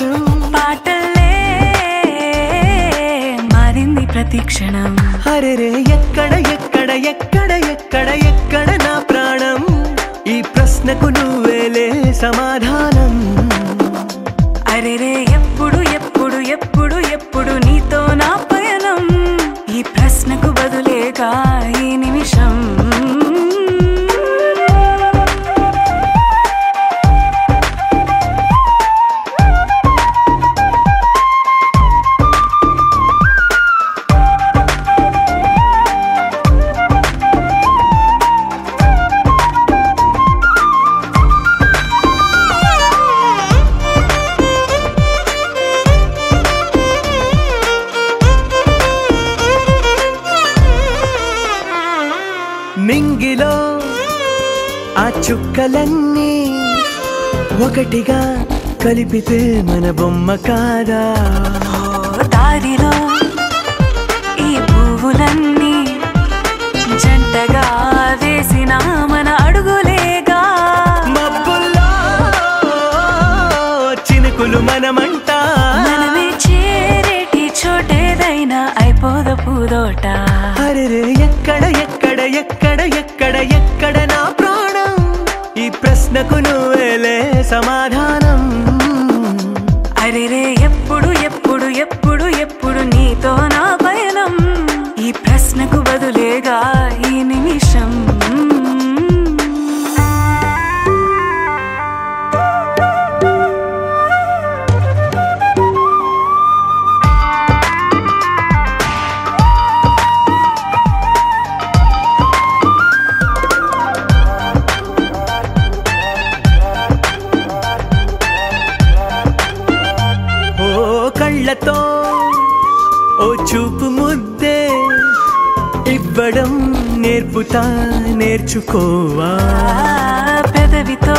నిమిషం పాటలే మారింది ప్రతి క్షణం అరెరే ఎక్కడ ఎక్కడ ఎక్కడ ఎక్కడ ఎక్కడ నా ప్రాణం ఈ ప్రశ్నకు నువ్వేలే సమాధానం అరెరే ఎప్పుడు ఎప్పుడు ఎప్పుడు ఎప్పుడు నీతో నా పయనం ఈ ప్రశ్నకు బదులేగా ఈ నిమిషం మింగిలో ఆ చుక్కలన్నీ ఒకటిగా కలిపితే మన బొమ్మ కాదా దారిలో ఈ పువ్వులన్నీ జంటగా వేసిన మన అడుగులేగా మబ్బుల్లో చినుకులు మనమంట మనమే చేరేటి చోటేదైనా అయిపోద పూదోట అరెరే ఎక్కడ ఎక్కడ ఎక్కడ ఎక్కడ ఎక్కడ నా ప్రాణం ఈ ప్రశ్నకు నువ్వేలే సమాధానం అరెరే ఎప్పుడు ఎప్పుడు ఎప్పుడు ఎప్పుడు నీతో నా పయనం ఈ ప్రశ్నకు బదులేగా ఈ నిమిషం కళ్ళతో ఓ చూపు ముద్దే ఇవ్వడం నేర్పుతా నేర్చుకోవా పెదవితో